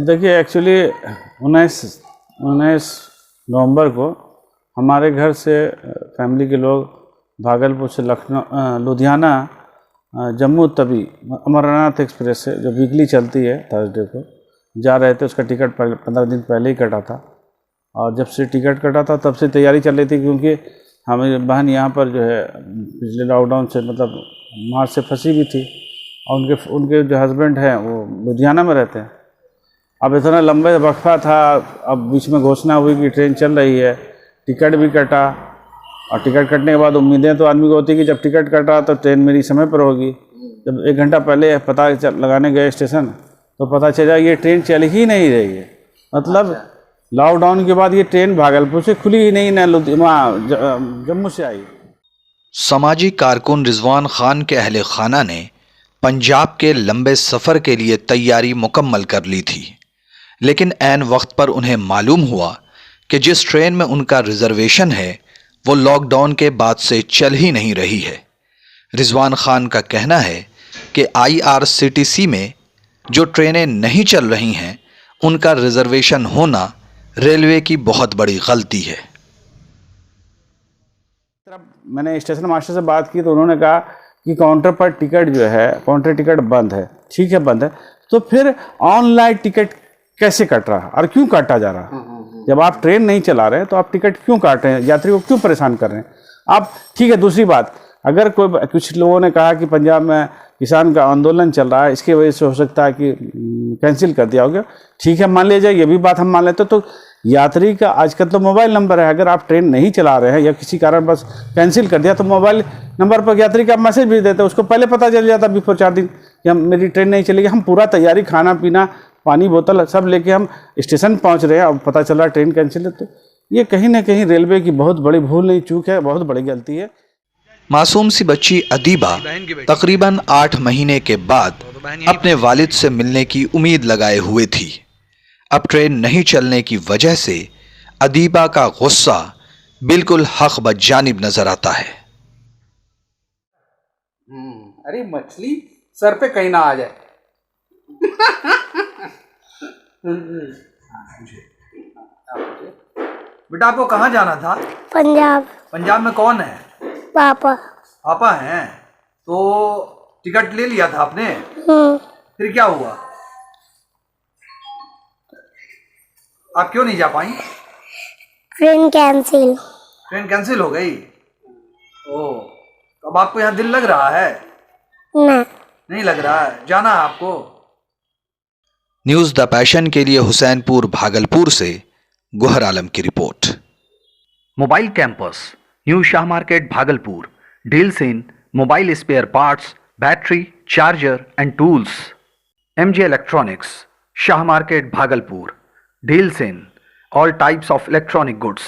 देखिए एक्चुअली 19 नवंबर को हमारे घर से फैमिली के लोग भागलपुर से लखनऊ लुधियाना जम्मू तवी अमरनाथ एक्सप्रेस से जो वीकली चलती है थर्सडे को जा रहे थे। उसका टिकट 15 दिन पहले ही कटा था और जब से टिकट कटा था तब से तैयारी चल रही थी, क्योंकि हमारी बहन यहाँ पर जो है पिछले लॉकडाउन से मतलब मार्च से फंसी भी थी और उनके जो हस्बैंड हैं वो लुधियाना में रहते हैं। अब इतना लंबे वक्फा था, अब बीच में घोषणा हुई कि ट्रेन चल रही है, टिकट भी कटा और टिकट कटने के बाद उम्मीदें तो आदमी को होती कि जब टिकट कटा तो ट्रेन मेरी समय पर होगी। जब 1 घंटा पहले पता लगाने गए स्टेशन तो पता चला ये ट्रेन चल ही नहीं रही है। मतलब लॉकडाउन के बाद ये ट्रेन भागलपुर से खुली ही नहीं, न जम्मू से आई। समाजी कारकुन रिजवान खान के अहले खाना ने पंजाब के लंबे सफ़र के लिए तैयारी मुकम्मल कर ली थी, लेकिन ऐन वक्त पर उन्हें मालूम हुआ कि जिस ट्रेन में उनका रिजर्वेशन है वो लॉकडाउन के बाद से चल ही नहीं रही है। रिजवान खान का कहना है कि IRCTC में जो ट्रेनें नहीं चल रही हैं उनका रिजर्वेशन होना रेलवे की बहुत बड़ी गलती है। मैंने स्टेशन मास्टर से बात की तो उन्होंने कहा कि काउंटर पर टिकट जो है, काउंटर टिकट बंद है। ठीक है बंद है, तो फिर ऑनलाइन टिकट कैसे कट रहा और क्यों काटा जा रहा? जब आप ट्रेन नहीं चला रहे हैं तो आप टिकट क्यों काट रहे हैं, यात्री को क्यों परेशान कर रहे हैं आप? ठीक है, दूसरी बात, अगर कुछ लोगों ने कहा कि पंजाब में किसान का आंदोलन चल रहा है, इसकी वजह से हो सकता है कि कैंसिल कर दिया होगा। ठीक है, मान लीजिए, ये भी बात हम मान लेते तो यात्री का आजकल तो मोबाइल नंबर है। अगर आप ट्रेन नहीं चला रहे हैं या किसी कारण बस कैंसिल कर दिया तो मोबाइल नंबर पर यात्री का मैसेज भेज देते, उसको पहले पता चल जाता बिफोर 4 दिन कि हम मेरी ट्रेन नहीं चलेगी। हम पूरा तैयारी, खाना पीना, पानी बोतल सब लेके हम स्टेशन पहुंच रहे हैं और पता चला ट्रेन कैंसिल है। तो ये कहीं ना कहीं रेलवे की बहुत बड़ी भूल नहीं, चूक है, बहुत बड़ी गलती है। मासूम सी बच्ची अदीबा तकरीबन 8 महीने के बाद अपने वालिद से मिलने की उम्मीद लगाए हुए थी। अब ट्रेन नहीं चलने की वजह से अदीबा का गुस्सा बिल्कुल हक बजानिब नजर आता है। अरे मछली सर पे कहीं ना आ जाए। बेटा आपको कहाँ जाना था? पंजाब। पंजाब में कौन है? पापा। पापा हैं। तो टिकट ले लिया था आपने? फिर क्या हुआ? आप क्यों नहीं जा पाई? Train cancel. ट्रेन कैंसिल हो गई? ओह, तो अब आपको यहाँ दिल लग रहा है? नहीं लग रहा है, जाना है आपको? न्यूज़ द पैशन के लिए हुसैनपुर भागलपुर से गोहर आलम की रिपोर्ट। Mobile campus, new Shah market Bhagalpur, deals in mobile spare parts, battery, charger and tools. MJ electronics, Shah market Bhagalpur, deals in all types of electronic goods.